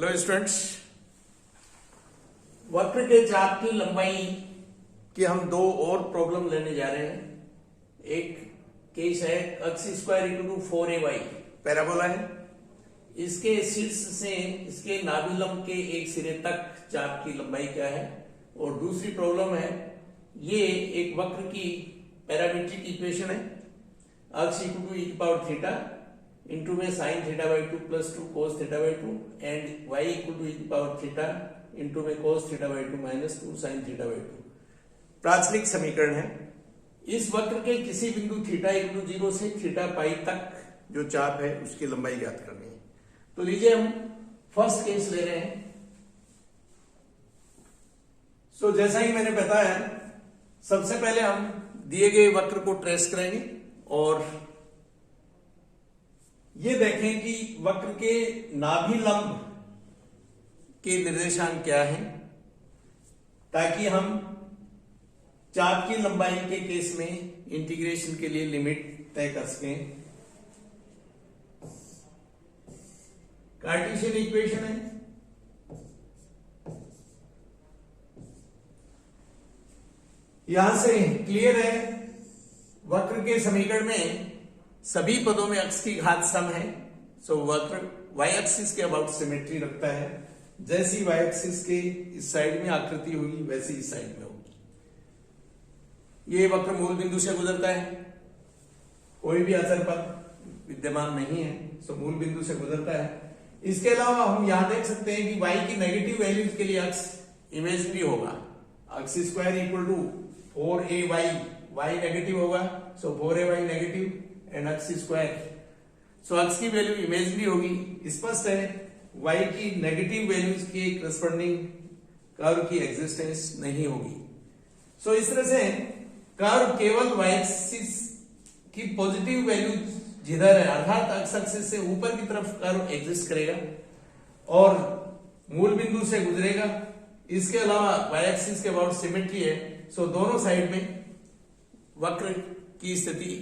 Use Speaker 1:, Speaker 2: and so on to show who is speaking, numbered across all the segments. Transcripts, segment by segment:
Speaker 1: Hello students, वक्र के चाप की लंबाई की हम दो और प्रॉब्लम लेने जा रहे हैं। एक केस है x square equal to 4ay parabola है। इसके शीर्ष से इसके नाभिलंब के एक सिरे तक चाप की लंबाई क्या है। और दूसरी प्रॉब्लम है, ये एक वक्र की पैरामीट्रिक इक्वेशन है। x इक्वल टू e की पावर थीटा इंटू में sine theta by 2 plus 2 cos theta by 2 and y equal to e की पावर थीटा इंटू में cos theta by 2 minus 2 sine theta by 2 प्राथमिक समीकरण है। इस वक्र के किसी बिंदु थीटा इक्वल टू 0 से थीटा पाई तक जो चाप है उसकी लंबाई ज्ञात करनी है। तो लीजिए हम फर्स्ट केस ले रहे हैं। सो जैसा ही मैंने बताया, सबसे पहले हम दिए गए वक्र को ट्रेस करेंगे और ये देखें कि वक्र के नाभिलंब के निर्देशांक क्या है, ताकि हम चाप की लंबाई के केस में इंटीग्रेशन के लिए लिमिट तय कर सकें। कार्टेशियन इक्वेशन है, यहां से क्लियर है वक्र के समीकरण में सभी पदों में x की घात सम है। सो वक्र y एक्सिस के अबाउट सिमेट्री रखता है। जैसी y एक्सिस के इस साइड में आकृति होगी वैसी इस साइड में होगी। ये वक्र मूल बिंदु से गुजरता है, कोई भी अचर पद विद्यमान नहीं है, सो मूल बिंदु से गुजरता है। इसके अलावा हम यहां देख सकते हैं कि y की नेगेटिव वैल्यूज के लिए x इमेजिनरी होगा। x square equal to 4ay, y negative होगा, so 4ay negative and x square, so x की वैल्यू इमेजिनरी होगी। स्पष्ट है y की नेगेटिव वैल्यूज के करस्पॉन्डिंग कर्व की एग्जिस्टेंस नहीं होगी। सो इस तरह से कर्व केवल y एक्सिस की पॉजिटिव वैल्यू जिधर है, अर्थात x एक्सिस से ऊपर की तरफ कर्व एग्जिस्ट करेगा और मूल बिंदु से गुजरेगा। इसके अलावा y एक्सिस के अबाउट सिमेट्री है, सो दोनों साइड में वक्र की स्थिति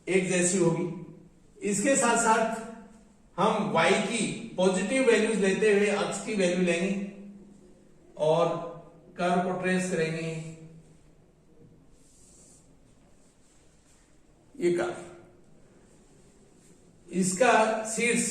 Speaker 1: एक जैसी होगी। इसके साथ साथ हम y की पॉजिटिव वैल्यूज लेते हुए x की वैल्यू लेंगे और कर्व को ट्रेस करेंगे। ये कर्व, इसका शीर्ष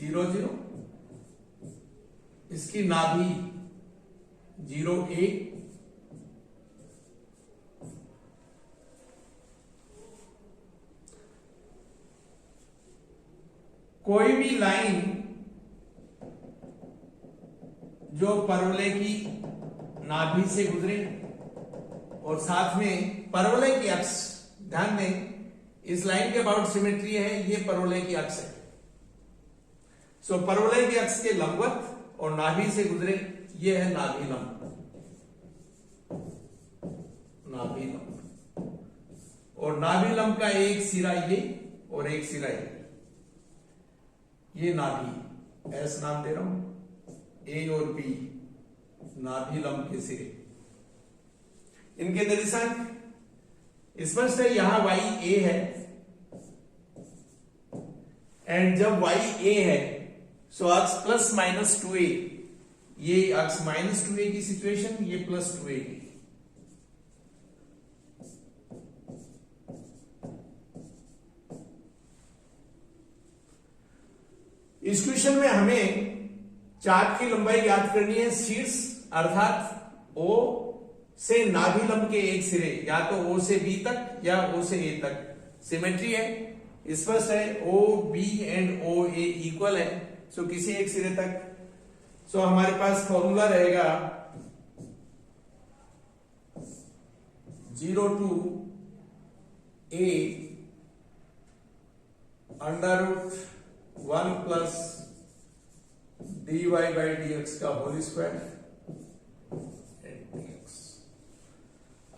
Speaker 1: 0 0, इसकी नाभि 0 a, कोई भी लाइन जो परवलय की नाभि से गुजरे और साथ में परवलय की अक्ष, ध्यान दें इस लाइन के अबाउट सिमेट्री है, ये परवलय की अक्ष है। सो परवलय की अक्ष के लंबवत और नाभि से गुजरे, ये है नाभिलंब। नाभिलंब और नाभिलंब का एक सिरा ये और एक सिरा ये नाभि, एस नाम दे रहा हूं, ए और बी नाभिलंब के सिरे, इनके निर्देशांक स्पष्ट है। यहां y a है एंड जब y a है सो अक्ष प्लस माइनस 2a, ये अक्ष माइनस 2a की सिचुएशन, ये प्लस 2a की। इस क्वेश्चन में हमें चाप की लंबाई ज्ञात करनी है। शीर्ष अर्थात O से नाभिलंब के एक सिरे, या तो O से B तक या O से A तक सिमेट्री है। स्पष्ट है O B and O A equal है, सो किसी एक सिरे तक। सो हमारे पास फॉर्मूला रहेगा 0 to A under root 1 plus dy by dx का होल स्क्वायर।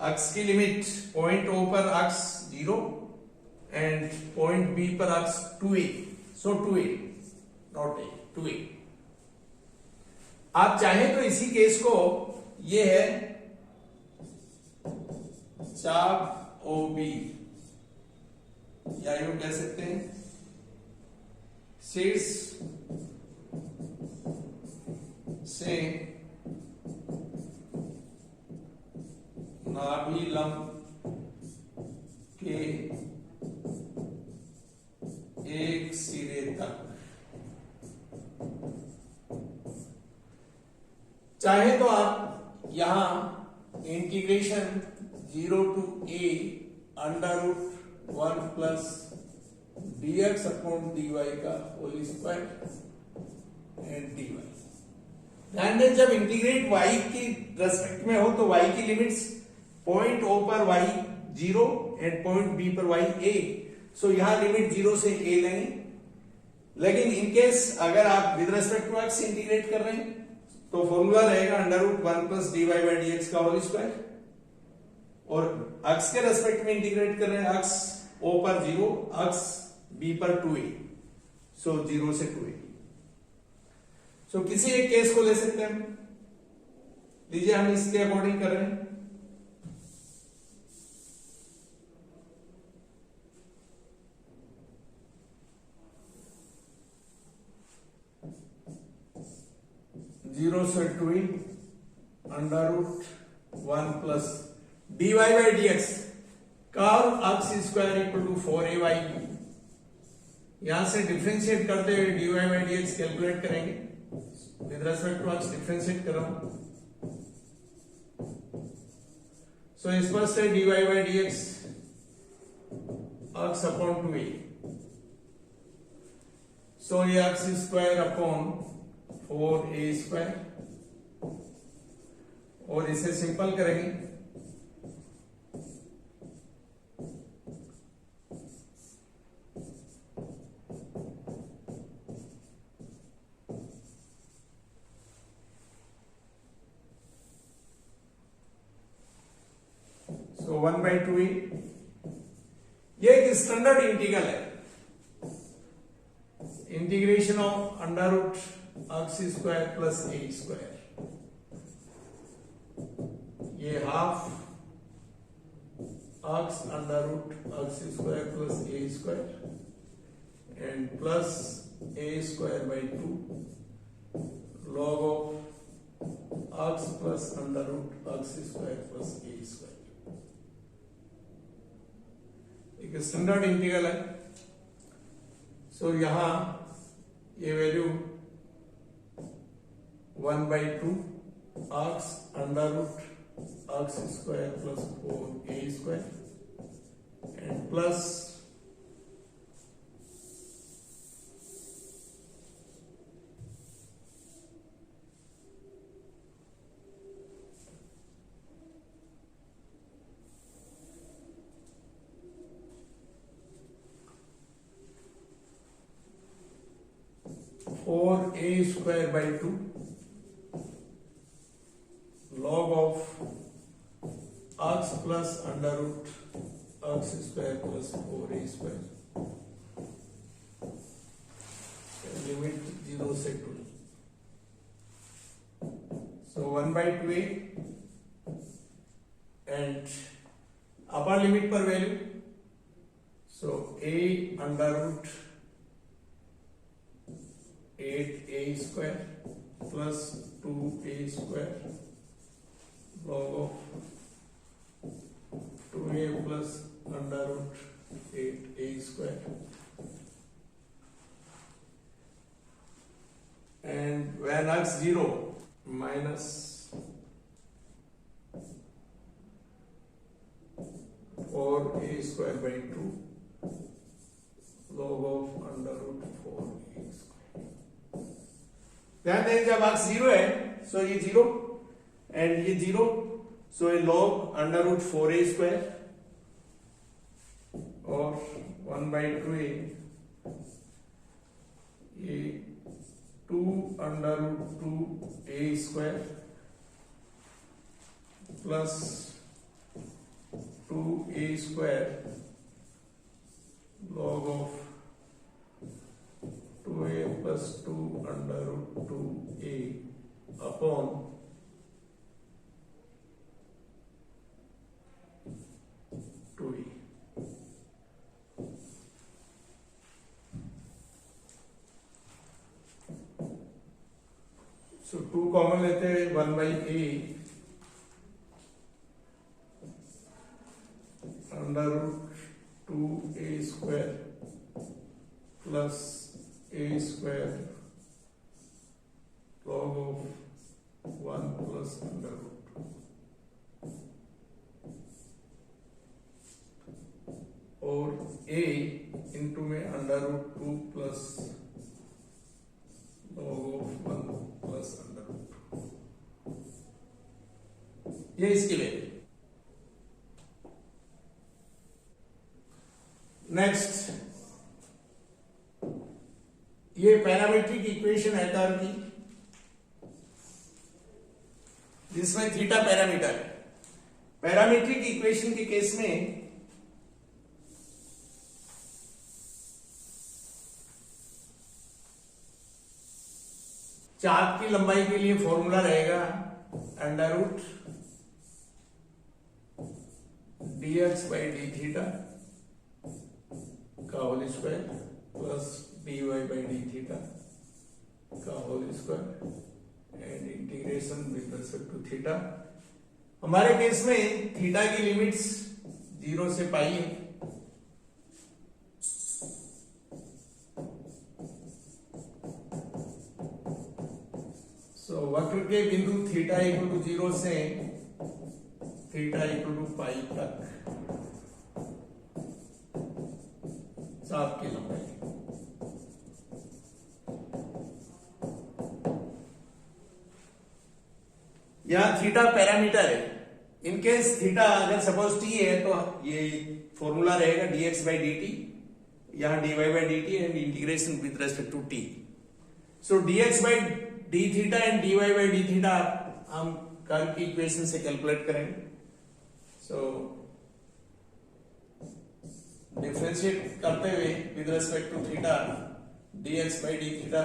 Speaker 1: x की लिमिट पॉइंट O पर x 0 एंड पॉइंट B पर x 2a, so 2a not a, 2a। आप चाहें तो इसी केस को, ये है चाप OB या यूं कह सकते हैं शीर्ष से नाभि लंब के एक सिरे तक, चाहे तो आप यहां integration 0 to a under root 1 plus dx upon dy का होल स्क्वायर एंड dy। ध्यान दें, जब इंटीग्रेट y की रेस्पेक्ट में हो तो y की लिमिट्स पॉइंट O पर y 0 एंड पॉइंट B पर y a, सो यहां लिमिट 0 से a लेंगे। लेकिन इन केस अगर आप with respect to x integrate कर रहे हैं तो फॉर्मूला रहेगा under root 1 plus dy by dx का होल स्क्वायर, और x के रेस्पेक्ट में इंटीग्रेट कर रहे हैं, x O पर 0, x B पर 2a, सो 0 से 2a। सो किसी एक केस को ले सकते हैं, लीजिए हम इसके अकॉर्डिंग कर रहे हैं। जीरो से 2a under root 1 plus dy by dx curve x square equal to 4ay, यहां से डिफरेंशिएट करते हुए dy बाई dx कैलकुलेट करेंगे। With respect to x differentiate कर रहा हूं, सो स्पष्ट है dy by dx x upon 2a, so ये x square upon 4a square, और इसे सिंपल करेंगे सो 1 बाई 2a। ये एक स्टैंडर्ड इंटीग्रल है, integration of under root x square plus a square, ये half x under root x square plus a square and plus a square by 2 log of x plus under root x square plus a square. एक standard integral है, so यहां ये value 1 by 2 x under root x square plus 4a square and plus four a square by 2 log of x plus under root x square plus 4a square, limit 0 से 2, so 1 by 2a and upper limit पर value, so a under root 8a square plus 2a square log of 2a plus under root 8a square, and when x 0 minus 4a square by 2 log of under root 4a square। ध्यान दें, जब x 0 है सो ये 0 and ये 0, सो ये log under root 4a square और 1 by 2a, ये 2 under root 2a square plus 2a square log of 2a plus 2 under root 2a upon 2a। So 2 common लेते हैं, 1/a under root 2a square plus a square log of 1 plus under root और a into में under root 2 plus log of 1 plus under root, ये इसकी value. Next, ये parametric equation है curve की, जिसमें थीटा पैरामीटर है। पैरामीट्रिक इक्वेशन के केस में चाप की लंबाई के लिए फॉर्मूला रहेगा under root dx by d theta का whole square plus dy by d theta का whole square and integration with respect to theta. हमारे केस में थीटा की लिमिट्स 0 से पाई है, तो वक्र के बिंदु थीटा इक्वल टू 0 से थीटा इक्वल टू पाई तक चाप की लंबाई। यहां थीटा पैरामीटर है। इनकेस थीटा अगर सपोज टी है तो ये फॉर्मूला रहेगा dx बाई डी टी, यहां dy by d t and integration with respect to t. So dx by d theta and dy by d theta हम curve की equation से calculate करेंगे। सो डिफरेंशिएट करते हुए with respect to theta dx by d theta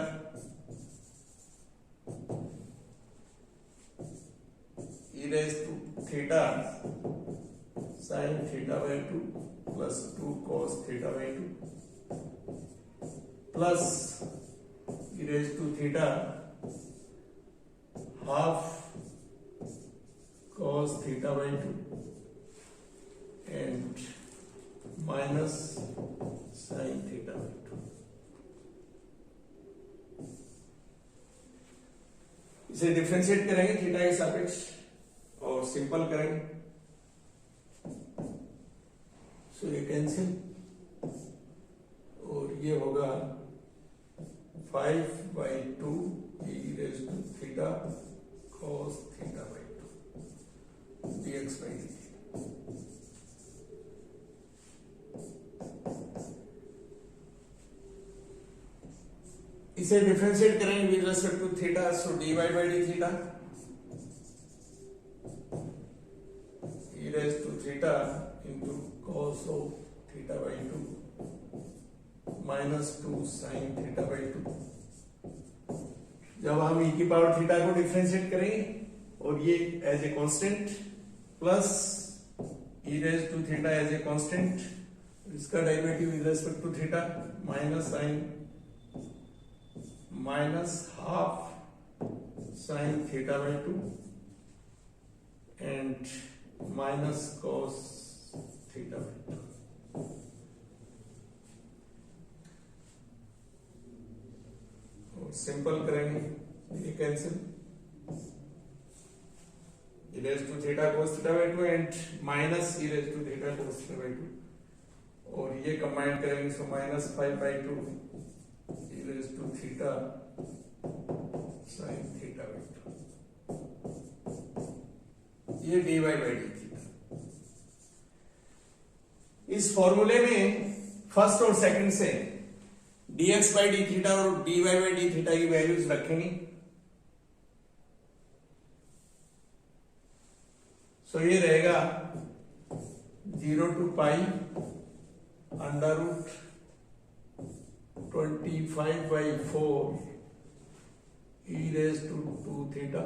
Speaker 1: e raised to theta sin theta by 2 plus 2 cos theta by 2 plus e raised to theta half cos theta by 2 and minus sin theta by 2। इसे differentiate करेंगे theta के सापेक्ष और simple करेंगे, सो ये cancel और ये होगा 5/2 e raised to theta cos theta by 2 dx by dt। इसे डिफरेंशिएट करेंगे with respect to theta, so dy by d theta e raised to theta into cos of theta by 2 minus 2 sin theta by 2। जब हम e की power theta को differentiate करेंगे और ये as a constant plus e raised to theta as a constant, इसका derivative with respect to theta minus sine minus half sine theta by 2 and minus cos theta by 2। और simple करेंगे, ये cancel e raised to theta cos theta by 2 and minus e raised to theta cos theta by 2 और ये combine करेंगे, so minus 5/2 e raised to theta sin theta by 2, ये dy by d theta. इस फॉर्मूले में first और second से dx by d theta और dy by डी थीटा की वैल्यूज रखेंगे। सो ये रहेगा 0 to pi under root 25/4 e raised to 2 theta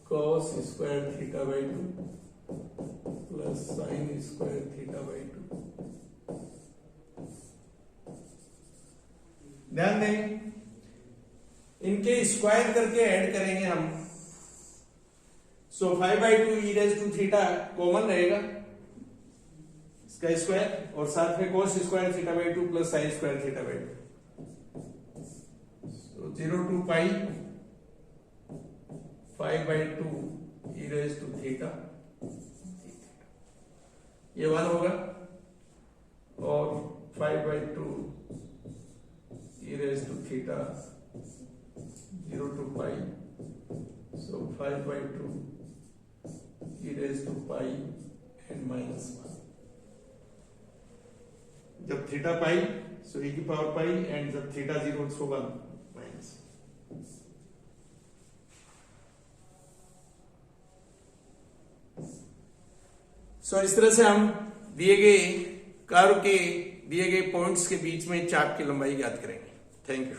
Speaker 1: cos square theta by 2 plus sin square theta by 2। ध्यान दें इनके स्क्वायर करके ऐड करेंगे हम। So 5/2 e raise to theta common रहेगा इसका स्क्वायर, और साथ में cos square theta by 2 plus sine square theta by 2। So 0 to pi 5/2 e raise to theta, ये 1 होगा, और 5/2 e raise to theta 0 to pi, so 5/2 e raise to pi and -1। जब theta pi so e की power pi, and जब theta 0 सो 1 minus. सो इस तरह से हम दिए गए कर्व के दिए गए पॉइंट्स के बीच में चाप की लंबाई ज्ञात करेंगे। Thank you.